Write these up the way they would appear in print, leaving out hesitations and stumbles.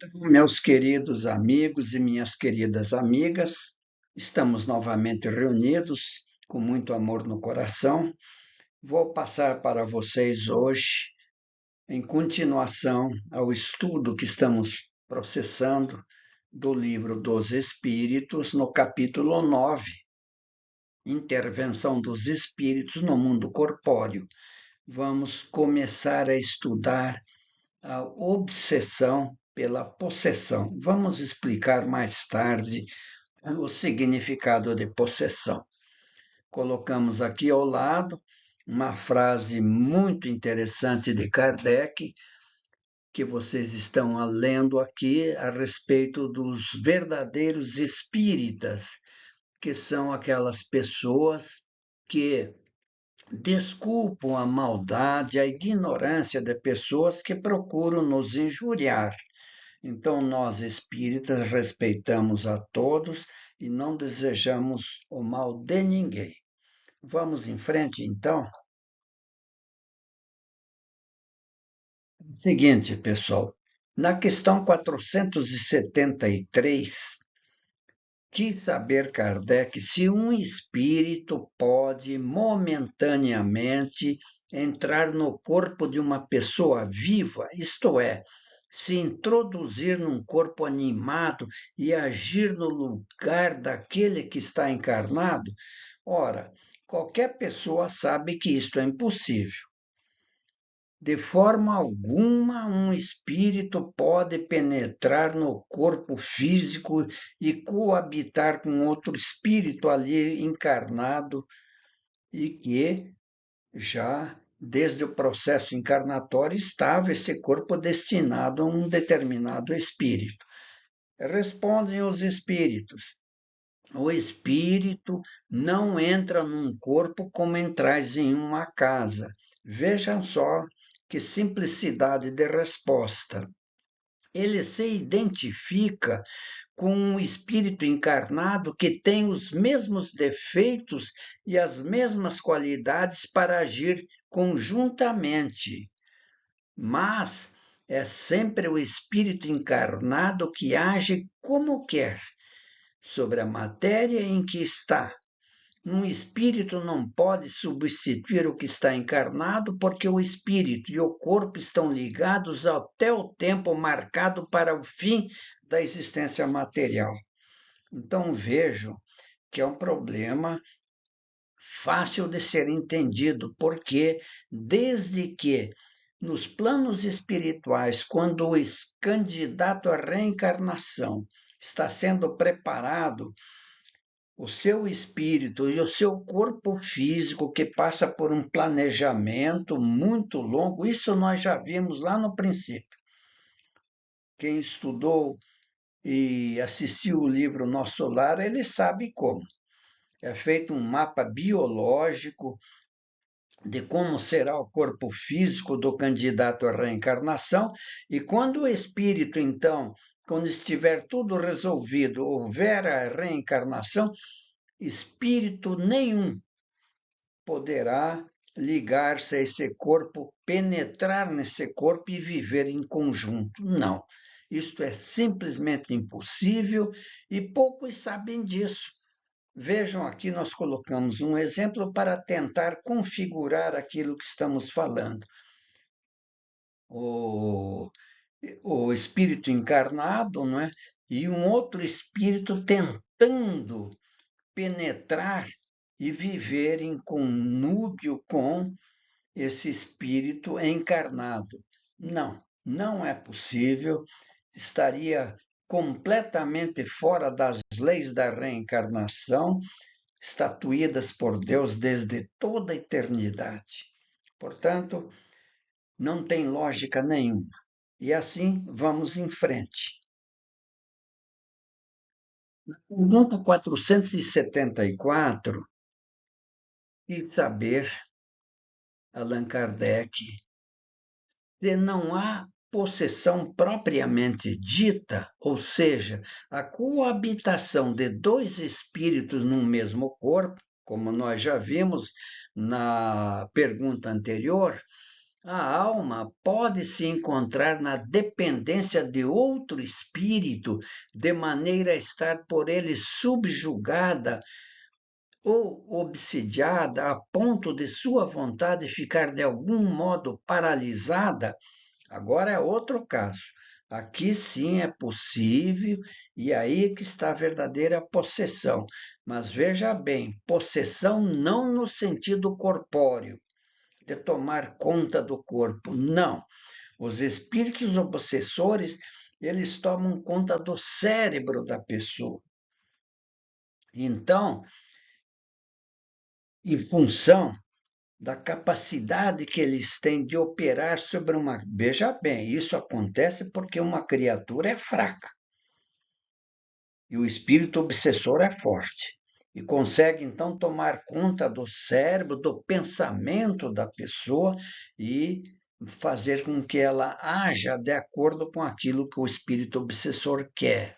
Então, meus queridos amigos e minhas queridas amigas, estamos novamente reunidos com muito amor no coração. Vou passar para vocês hoje, em continuação ao estudo que estamos processando do livro dos Espíritos, no capítulo 9, Intervenção dos Espíritos no Mundo Corpóreo. Vamos começar a estudar a obsessão pela possessão. Vamos explicar mais tarde o significado de possessão. Colocamos aqui ao lado uma frase muito interessante de Kardec, que vocês estão lendo aqui a respeito dos verdadeiros espíritas, que são aquelas pessoas que desculpam a maldade, a ignorância de pessoas que procuram nos injuriar. Então, nós espíritas respeitamos a todos e não desejamos o mal de ninguém. Vamos em frente, então? Seguinte, pessoal, na questão 473, quis saber Kardec se um espírito pode momentaneamente entrar no corpo de uma pessoa viva, isto é, se introduzir num corpo animado e agir no lugar daquele que está encarnado. Ora, qualquer pessoa sabe que isto é impossível. De forma alguma, um espírito pode penetrar no corpo físico e coabitar com outro espírito ali encarnado e que já desde o processo encarnatório estava esse corpo destinado a um determinado espírito. Respondem os espíritos: o espírito não entra num corpo como entrais em uma casa. Vejam só que simplicidade de resposta. Ele se identifica com um espírito encarnado que tem os mesmos defeitos e as mesmas qualidades para agir conjuntamente. Mas é sempre o espírito encarnado que age como quer, sobre a matéria em que está. Um espírito não pode substituir o que está encarnado, porque o espírito e o corpo estão ligados até o tempo marcado para o fim da existência material. Então vejo que é um problema fácil de ser entendido, porque desde que nos planos espirituais, quando o candidato à reencarnação está sendo preparado, o seu espírito e o seu corpo físico, que passa por um planejamento muito longo, isso nós já vimos lá no princípio. Quem estudou e assistiu o livro Nosso Lar, ele sabe como. É feito um mapa biológico de como será o corpo físico do candidato à reencarnação, e quando o espírito, então, quando estiver tudo resolvido, houver a reencarnação, espírito nenhum poderá ligar-se a esse corpo, penetrar nesse corpo e viver em conjunto. Não. Isto é simplesmente impossível e poucos sabem disso. Vejam aqui, nós colocamos um exemplo para tentar configurar aquilo que estamos falando. O espírito encarnado, não é? E um outro espírito tentando penetrar e viver em conúbio com esse espírito encarnado. Não, não é possível, estaria completamente fora das leis da reencarnação, estatuídas por Deus desde toda a eternidade. Portanto, não tem lógica nenhuma. E assim vamos em frente. Na pergunta 474, quis saber, Allan Kardec, se não há possessão propriamente dita, ou seja, a coabitação de dois espíritos num mesmo corpo, como nós já vimos na pergunta anterior, A alma pode se encontrar na dependência de outro espírito, de maneira a estar por ele subjugada ou obsidiada a ponto de sua vontade ficar de algum modo paralisada. Agora é outro caso. Aqui sim é possível, e aí é que está a verdadeira possessão. Mas veja bem, possessão não no sentido corpóreo, de tomar conta do corpo, não. Os espíritos obsessores, eles tomam conta do cérebro da pessoa. Então, em função da capacidade que eles têm de operar sobre uma. Veja bem, isso acontece porque uma criatura é fraca e o espírito obsessor é forte e consegue então tomar conta do cérebro, do pensamento da pessoa e fazer com que ela haja de acordo com aquilo que o espírito obsessor quer.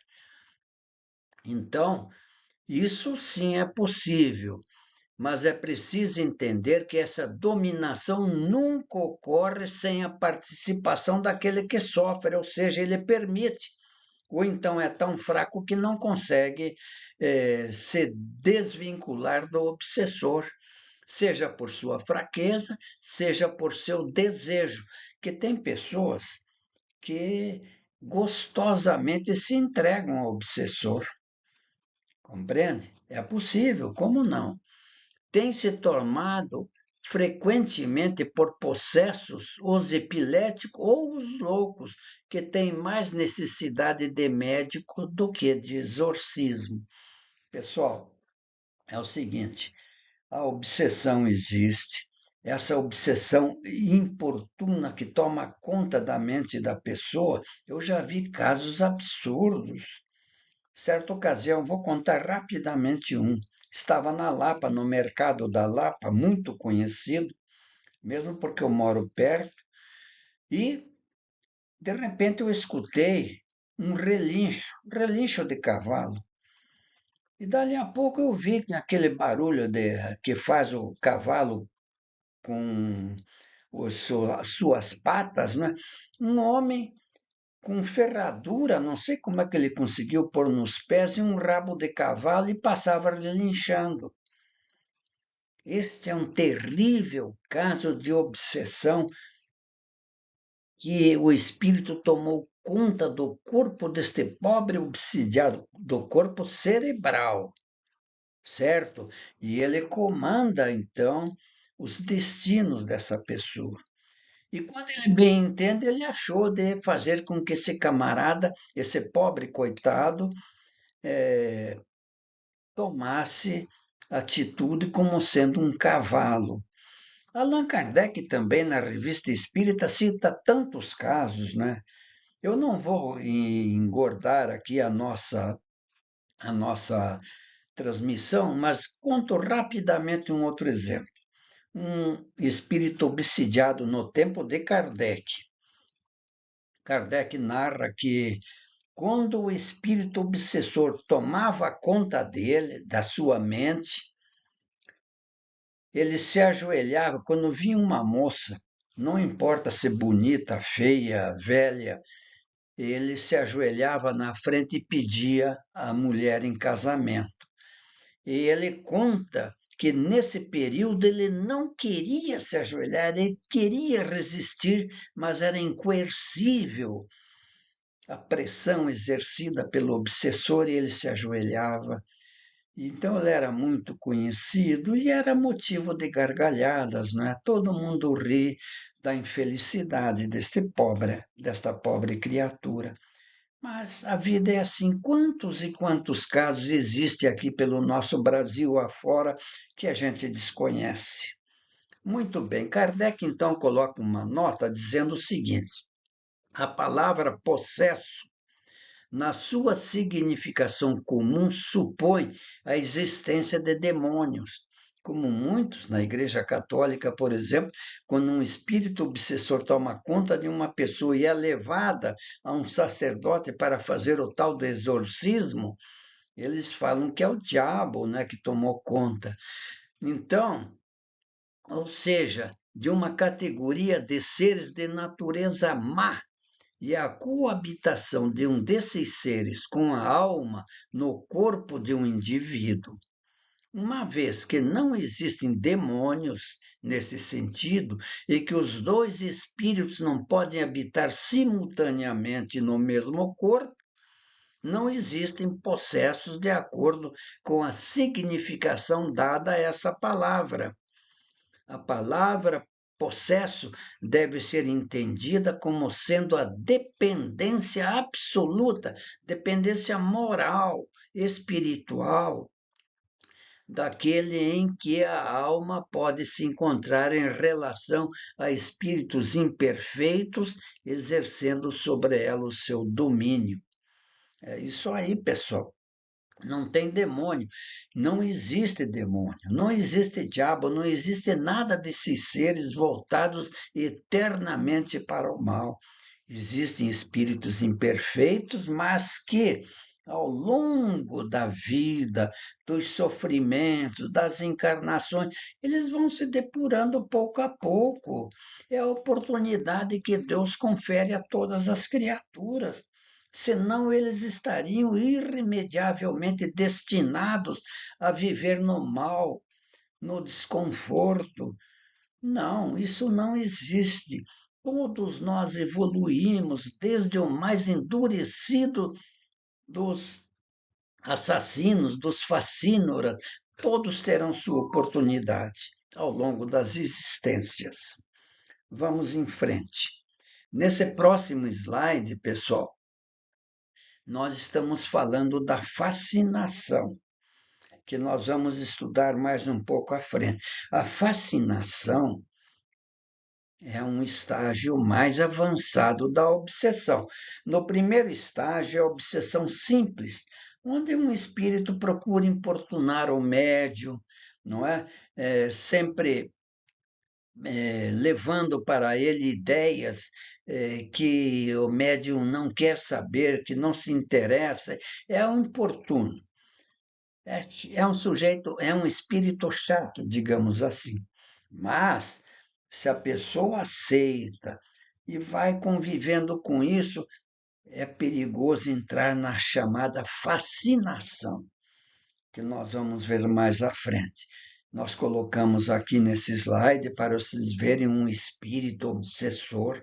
Então, isso sim é possível, mas é preciso entender que essa dominação nunca ocorre sem a participação daquele que sofre, ou seja, ele permite, ou então é tão fraco que não consegue se desvincular do obsessor, seja por sua fraqueza, seja por seu desejo, que tem pessoas que gostosamente se entregam ao obsessor, compreende? É possível, como não? Tem se tomado frequentemente por possessos, os epiléticos ou os loucos, que têm mais necessidade de médico do que de exorcismo. Pessoal, é o seguinte: a obsessão existe, essa obsessão importuna que toma conta da mente da pessoa. Eu já vi casos absurdos. Certa ocasião, vou contar rapidamente um. Estava na Lapa, no mercado da Lapa, muito conhecido, mesmo porque eu moro perto, e de repente eu escutei um relincho de cavalo. E dali a pouco eu vi que aquele barulho que faz o cavalo com as suas patas, né? Um homem com ferradura, não sei como é que ele conseguiu pôr nos pés e um rabo de cavalo e passava relinchando. Este é um terrível caso de obsessão que o espírito tomou conta do corpo deste pobre obsidiado, do corpo cerebral, certo? E ele comanda, então, os destinos dessa pessoa. E quando ele bem entende, ele achou de fazer com que esse camarada, esse pobre coitado, tomasse atitude como sendo um cavalo. Allan Kardec também, na Revista Espírita, cita tantos casos, né? Eu não vou engordar aqui a nossa transmissão, mas conto rapidamente um outro exemplo. Um espírito obsidiado no tempo de Kardec. Kardec narra que quando o espírito obsessor tomava conta dele, da sua mente, ele se ajoelhava quando vinha uma moça, não importa se bonita, feia, velha, ele se ajoelhava na frente e pedia a mulher em casamento. E ele conta que nesse período ele não queria se ajoelhar, ele queria resistir, mas era incoercível a pressão exercida pelo obsessor e ele se ajoelhava. Então ele era muito conhecido e era motivo de gargalhadas, não é? Todo mundo ri da infelicidade desta pobre criatura. Mas a vida é assim. Quantos e quantos casos existem aqui pelo nosso Brasil afora que a gente desconhece? Muito bem, Kardec então coloca uma nota dizendo o seguinte: a palavra possesso, na sua significação comum, supõe a existência de demônios, como muitos na Igreja Católica, por exemplo, quando um espírito obsessor toma conta de uma pessoa e é levada a um sacerdote para fazer o tal de exorcismo, eles falam que é o diabo, né, que tomou conta. Então, ou seja, de uma categoria de seres de natureza má, e a coabitação de um desses seres com a alma no corpo de um indivíduo. Uma vez que não existem demônios nesse sentido e que os dois espíritos não podem habitar simultaneamente no mesmo corpo, não existem possessos de acordo com a significação dada a essa palavra. A palavra possesso deve ser entendida como sendo a dependência absoluta, dependência moral, espiritual, daquele em que a alma pode se encontrar em relação a espíritos imperfeitos, exercendo sobre ela o seu domínio. É isso aí, pessoal. Não tem demônio, não existe demônio, não existe diabo, não existe nada desses seres voltados eternamente para o mal. Existem espíritos imperfeitos, mas que, ao longo da vida, dos sofrimentos, das encarnações, eles vão se depurando pouco a pouco. É a oportunidade que Deus confere a todas as criaturas. Senão eles estariam irremediavelmente destinados a viver no mal, no desconforto. Não, isso não existe. Todos nós evoluímos, desde o mais endurecido dos assassinos, dos facínoras, todos terão sua oportunidade ao longo das existências. Vamos em frente. Nesse próximo slide, pessoal, nós estamos falando da fascinação, que nós vamos estudar mais um pouco à frente. A fascinação é um estágio mais avançado da obsessão. No primeiro estágio é a obsessão simples, onde um espírito procura importunar o médium, não é? Sempre levando para ele ideias que o médium não quer saber, que não se interessa, é um importuno. É um sujeito, é um espírito chato, digamos assim. Mas, se a pessoa aceita e vai convivendo com isso, é perigoso entrar na chamada fascinação, que nós vamos ver mais à frente. Nós colocamos aqui nesse slide para vocês verem um espírito obsessor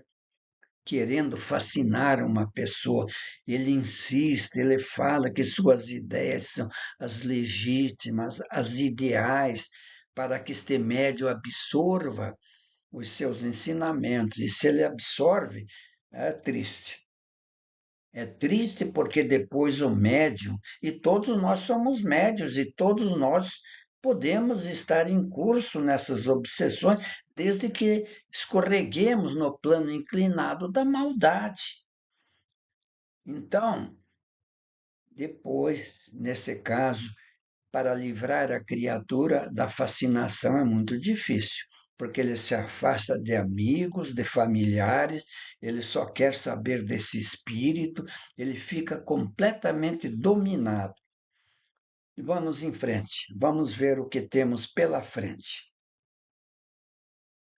querendo fascinar uma pessoa. Ele insiste, ele fala que suas ideias são as legítimas, as ideais, para que este médium absorva os seus ensinamentos. E se ele absorve, é triste. É triste porque depois o médium, e todos nós somos médios, e todos nós podemos estar em curso nessas obsessões, desde que escorreguemos no plano inclinado da maldade. Então, depois, nesse caso, para livrar a criatura da fascinação é muito difícil, porque ele se afasta de amigos, de familiares, ele só quer saber desse espírito, ele fica completamente dominado. E vamos em frente, vamos ver o que temos pela frente.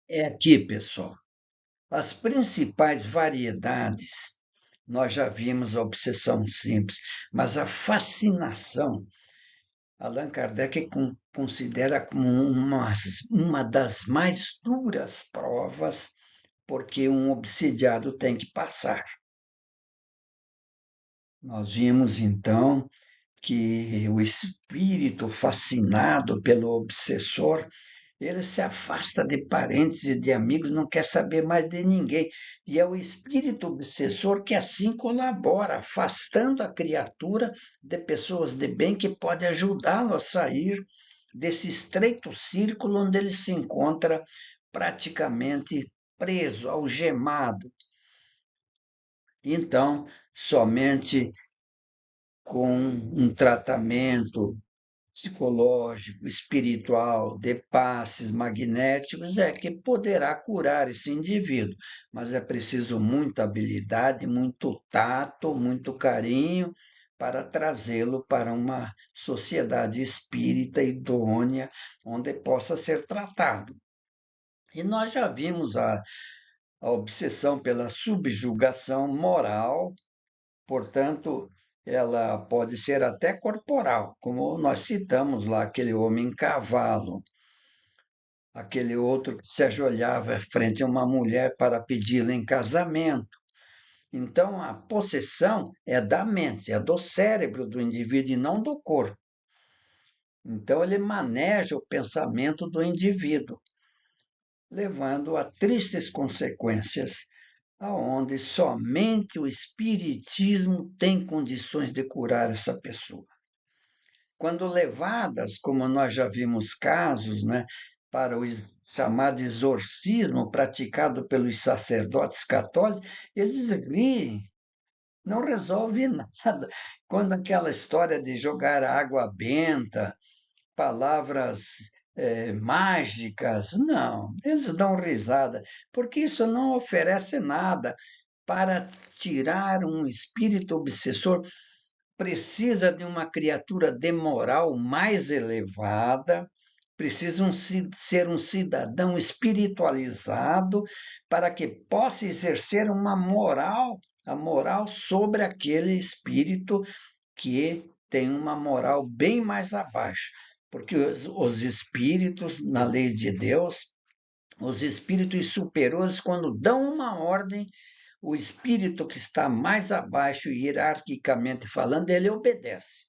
É aqui, pessoal, as principais variedades. Nós já vimos a obsessão simples, mas a fascinação Allan Kardec considera como uma das mais duras provas porque um obsidiado tem que passar. Nós vimos, então, que o espírito fascinado pelo obsessor, ele se afasta de parentes e de amigos, não quer saber mais de ninguém. E é o espírito obsessor que assim colabora, afastando a criatura de pessoas de bem que pode ajudá-lo a sair desse estreito círculo onde ele se encontra praticamente preso, algemado. Então, somente com um tratamento psicológico, espiritual, de passes magnéticos, é que poderá curar esse indivíduo. Mas é preciso muita habilidade, muito tato, muito carinho para trazê-lo para uma sociedade espírita idônea, onde possa ser tratado. E nós já vimos a obsessão pela subjugação moral, portanto, ela pode ser até corporal, como nós citamos lá aquele homem cavalo, aquele outro que se ajoelhava frente a uma mulher para pedi-la em casamento. Então, a possessão é da mente, é do cérebro do indivíduo e não do corpo. Então, ele maneja o pensamento do indivíduo, levando a tristes consequências, aonde somente o espiritismo tem condições de curar essa pessoa. Quando levadas, como nós já vimos casos, né, para o chamado exorcismo praticado pelos sacerdotes católicos, eles riem, não resolve nada. Quando aquela história de jogar água benta, palavras mágicas, não, eles dão risada, porque isso não oferece nada. Para tirar um espírito obsessor, precisa de uma criatura de moral mais elevada, precisa ser um cidadão espiritualizado para que possa exercer uma moral, a moral sobre aquele espírito que tem uma moral bem mais abaixo. Porque os espíritos, na lei de Deus, os espíritos superiores, quando dão uma ordem, o espírito que está mais abaixo, hierarquicamente falando, ele obedece.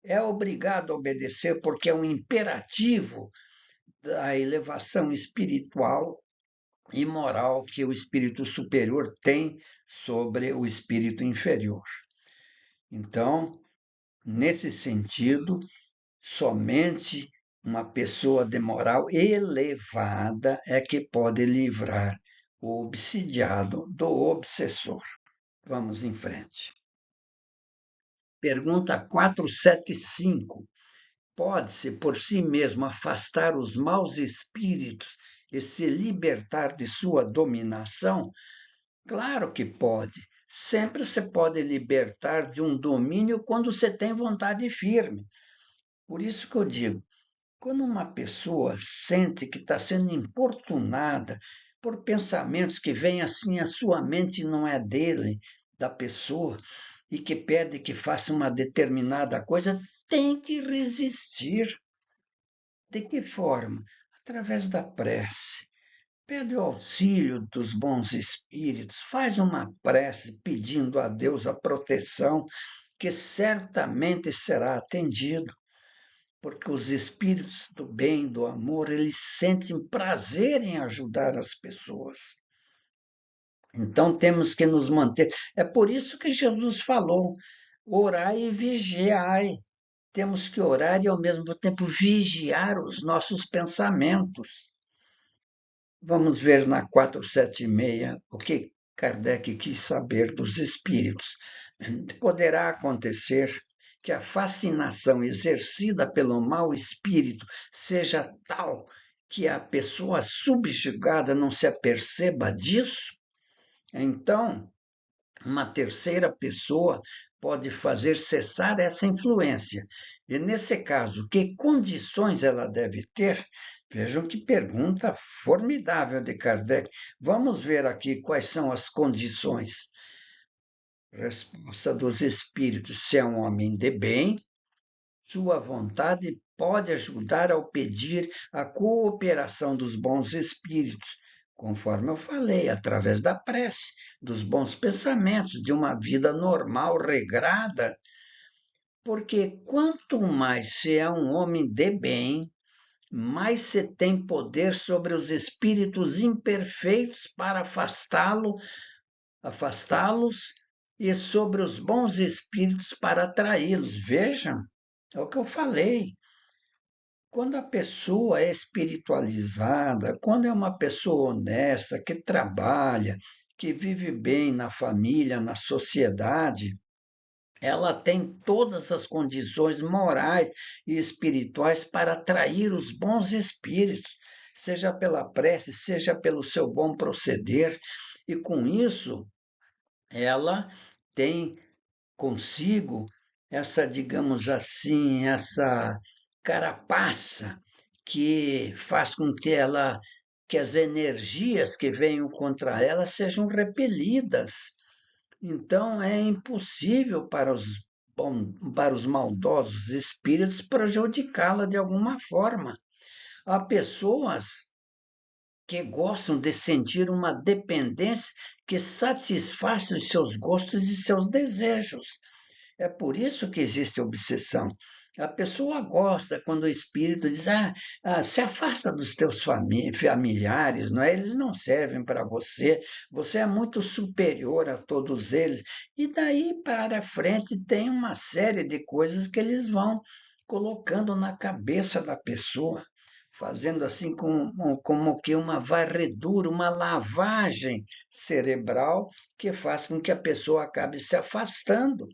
É obrigado a obedecer porque é um imperativo da elevação espiritual e moral que o espírito superior tem sobre o espírito inferior. Então, nesse sentido, somente uma pessoa de moral elevada é que pode livrar o obsidiado do obsessor. Vamos em frente. Pergunta 475. Pode-se por si mesmo afastar os maus espíritos e se libertar de sua dominação? Claro que pode. Sempre se pode libertar de um domínio quando você tem vontade firme. Por isso que eu digo, quando uma pessoa sente que está sendo importunada por pensamentos que vêm assim à sua mente, não é dele, da pessoa, e que pede que faça uma determinada coisa, tem que resistir. De que forma? Através da prece. Pede o auxílio dos bons espíritos, faz uma prece pedindo a Deus a proteção, que certamente será atendido, porque os espíritos do bem, do amor, eles sentem prazer em ajudar as pessoas. Então temos que nos manter. É por isso que Jesus falou: orai e vigiai. Temos que orar e, ao mesmo tempo, vigiar os nossos pensamentos. Vamos ver na 476 o que Kardec quis saber dos espíritos. Poderá acontecer que a fascinação exercida pelo mau espírito seja tal que a pessoa subjugada não se aperceba disso? Então, uma terceira pessoa pode fazer cessar essa influência. E, nesse caso, que condições ela deve ter? Vejam que pergunta formidável de Kardec. Vamos ver aqui quais são as condições. Resposta dos espíritos: se é um homem de bem, sua vontade pode ajudar ao pedir a cooperação dos bons espíritos, conforme eu falei, através da prece, dos bons pensamentos, de uma vida normal, regrada, porque quanto mais se é um homem de bem, mais se tem poder sobre os espíritos imperfeitos para afastá-los e sobre os bons espíritos para atraí-los. Vejam, é o que eu falei. Quando a pessoa é espiritualizada, quando é uma pessoa honesta, que trabalha, que vive bem na família, na sociedade, ela tem todas as condições morais e espirituais para atrair os bons espíritos, seja pela prece, seja pelo seu bom proceder, e com isso ela tem consigo essa, digamos assim, essa carapaça que faz com que ela que as energias que venham contra ela sejam repelidas. Então, é impossível para os maldosos espíritos prejudicá-la de alguma forma. Há pessoas que gostam de sentir uma dependência que satisfaz os seus gostos e seus desejos. É por isso que existe obsessão. A pessoa gosta quando o espírito diz: se afasta dos teus familiares, não é? Eles não servem para você, você é muito superior a todos eles. E daí para frente tem uma série de coisas que eles vão colocando na cabeça da pessoa, fazendo assim como que uma varredura, uma lavagem cerebral que faz com que a pessoa acabe se afastando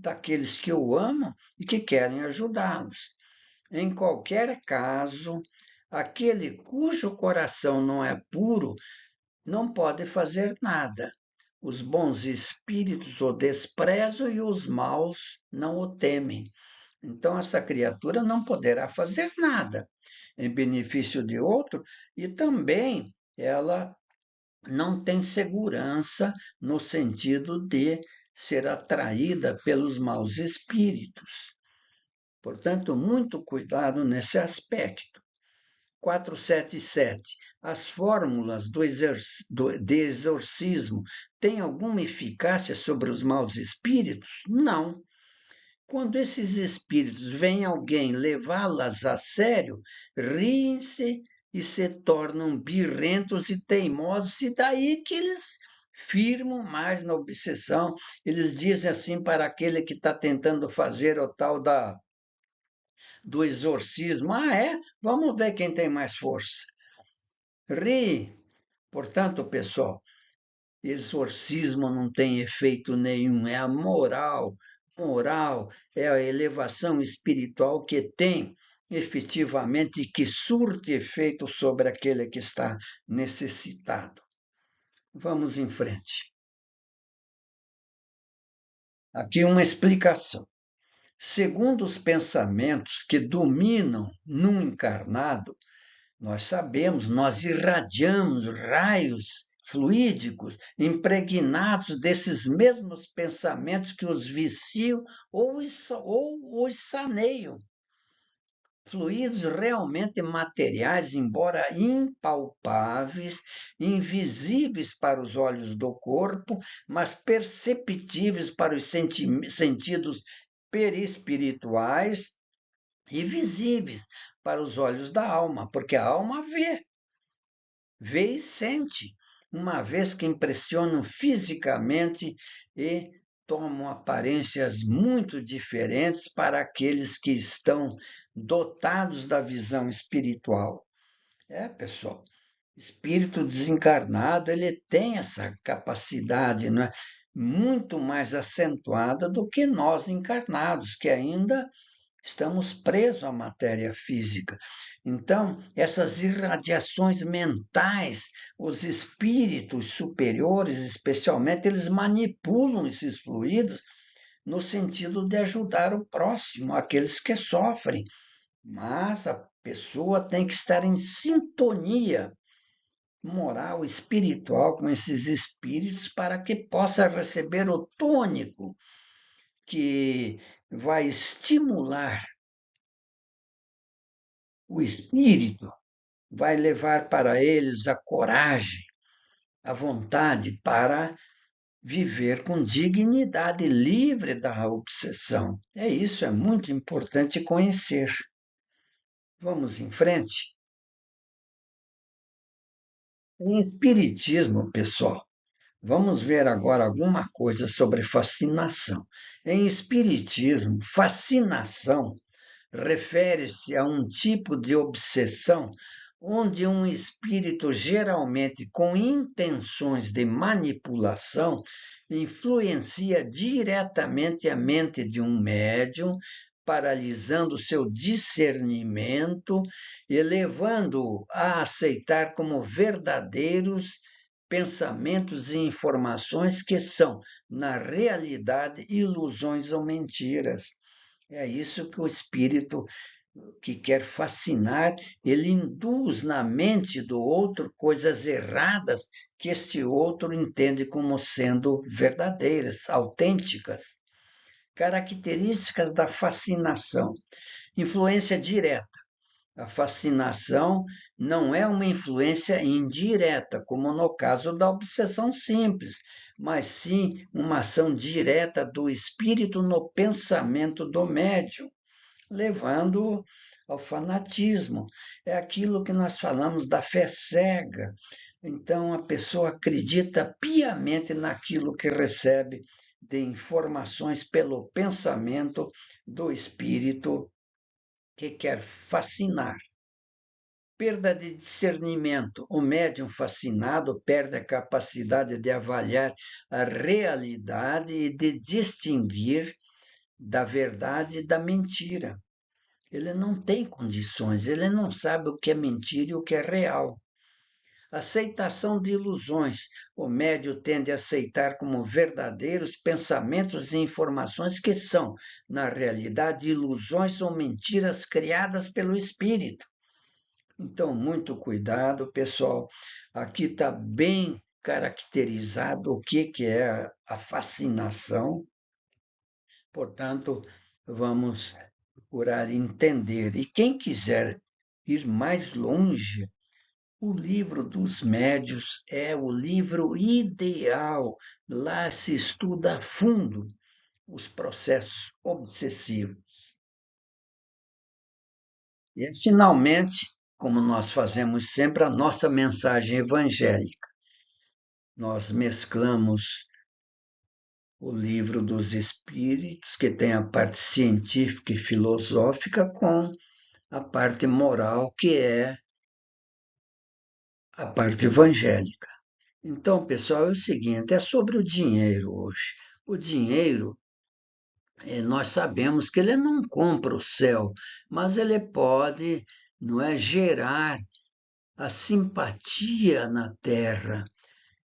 daqueles que o amam e que querem ajudá-los. Em qualquer caso, aquele cujo coração não é puro não pode fazer nada. Os bons espíritos o desprezam e os maus não o temem. Então, essa criatura não poderá fazer nada em benefício de outro e também ela não tem segurança no sentido de ser atraída pelos maus espíritos. Portanto, muito cuidado nesse aspecto. 477. As fórmulas de exorcismo têm alguma eficácia sobre os maus espíritos? Não. Quando esses espíritos veem alguém levá-las a sério, riem-se e se tornam birrentos e teimosos, e daí que eles firmam mais na obsessão. Eles dizem assim para aquele que está tentando fazer o tal do exorcismo: é? Vamos ver quem tem mais força. Ri. Portanto, pessoal, exorcismo não tem efeito nenhum, é a moral. Moral é a elevação espiritual que tem efetivamente que surte efeito sobre aquele que está necessitado. Vamos em frente. Aqui uma explicação. Segundo os pensamentos que dominam no encarnado, nós sabemos, nós irradiamos raios fluídicos impregnados desses mesmos pensamentos que os viciam ou os saneiam. Fluidos realmente materiais, embora impalpáveis, invisíveis para os olhos do corpo, mas perceptíveis para os sentidos perispirituais e visíveis para os olhos da alma, porque a alma vê e sente, uma vez que impressionam fisicamente e tomam aparências muito diferentes para aqueles que estão dotados da visão espiritual. Pessoal, espírito desencarnado, ele tem essa capacidade, não é? Muito mais acentuada do que nós encarnados, que ainda estamos presos à matéria física. Então, essas irradiações mentais, os espíritos superiores, especialmente, eles manipulam esses fluidos no sentido de ajudar o próximo, aqueles que sofrem. Mas a pessoa tem que estar em sintonia moral, espiritual com esses espíritos para que possa receber o tônico que vai estimular o espírito, vai levar para eles a coragem, a vontade para viver com dignidade, livre da obsessão. Isso, é muito importante conhecer. Vamos em frente? Em Espiritismo, pessoal, vamos ver agora alguma coisa sobre fascinação. Em Espiritismo, fascinação refere-se a um tipo de obsessão onde um espírito, geralmente com intenções de manipulação, influencia diretamente a mente de um médium, paralisando seu discernimento e levando-o a aceitar como verdadeiros pensamentos e informações que são, na realidade, ilusões ou mentiras. É isso que o espírito que quer fascinar, ele induz na mente do outro coisas erradas que este outro entende como sendo verdadeiras, autênticas. Características da fascinação. Influência direta. A fascinação não é uma influência indireta, como no caso da obsessão simples, mas sim uma ação direta do espírito no pensamento do médium, levando ao fanatismo. É aquilo que nós falamos da fé cega. Então, a pessoa acredita piamente naquilo que recebe de informações pelo pensamento do espírito que quer fascinar. Perda de discernimento. O médium fascinado perde a capacidade de avaliar a realidade e de distinguir da verdade e da mentira. Ele não tem condições, ele não sabe o que é mentira e o que é real. Aceitação de ilusões. O médium tende a aceitar como verdadeiros pensamentos e informações que são, na realidade, ilusões ou mentiras criadas pelo espírito. Então, muito cuidado, pessoal. Aqui está bem caracterizado o que é a fascinação. Portanto, vamos procurar entender. E quem quiser ir mais longe, o livro dos médios é o livro ideal. Lá se estuda a fundo os processos obsessivos. E, finalmente, como nós fazemos sempre, a nossa mensagem evangélica. Nós mesclamos o livro dos Espíritos, que tem a parte científica e filosófica, com a parte moral, que é a parte evangélica. Então, pessoal, é o seguinte: é sobre o dinheiro hoje. O dinheiro, nós sabemos que ele não compra o céu, mas ele pode, não é, gerar a simpatia na terra.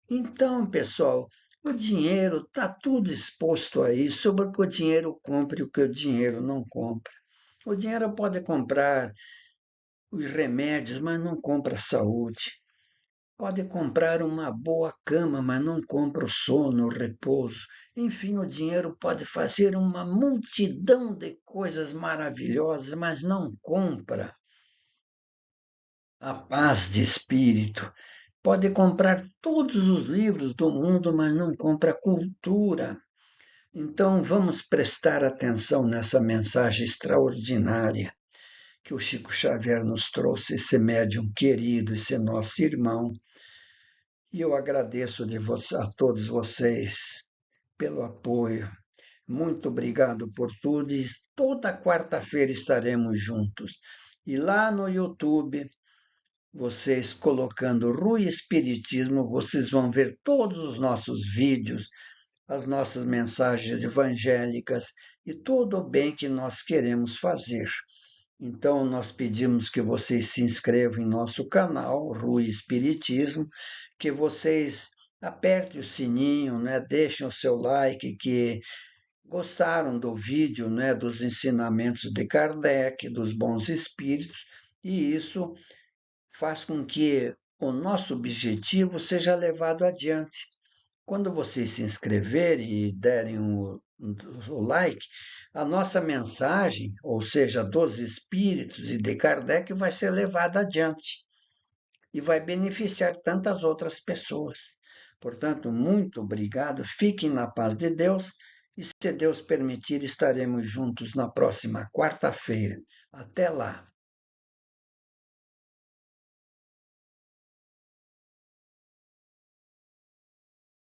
Então, pessoal, o dinheiro está tudo exposto aí sobre o que o dinheiro compra e o que o dinheiro não compra. O dinheiro pode comprar os remédios, mas não compra a saúde. Pode comprar uma boa cama, mas não compra o sono, o repouso. Enfim, o dinheiro pode fazer uma multidão de coisas maravilhosas, mas não compra a paz de espírito. Pode comprar todos os livros do mundo, mas não compra cultura. Então, vamos prestar atenção nessa mensagem extraordinária que o Chico Xavier nos trouxe, esse médium querido, esse nosso irmão. E eu agradeço a todos vocês pelo apoio. Muito obrigado por tudo. E toda quarta-feira estaremos juntos. E lá no YouTube, vocês colocando Rui Espiritismo, vocês vão ver todos os nossos vídeos, as nossas mensagens evangélicas e todo o bem que nós queremos fazer. Então, nós pedimos que vocês se inscrevam em nosso canal, Rui Espiritismo, que vocês apertem o sininho, né? Deixem o seu like, que gostaram do vídeo, né? Dos ensinamentos de Kardec, dos bons espíritos, e isso faz com que o nosso objetivo seja levado adiante. Quando vocês se inscreverem e derem o like, a nossa mensagem, ou seja, dos espíritos e de Kardec, vai ser levada adiante e vai beneficiar tantas outras pessoas. Portanto, muito obrigado, fiquem na paz de Deus e, se Deus permitir, estaremos juntos na próxima quarta-feira. Até lá!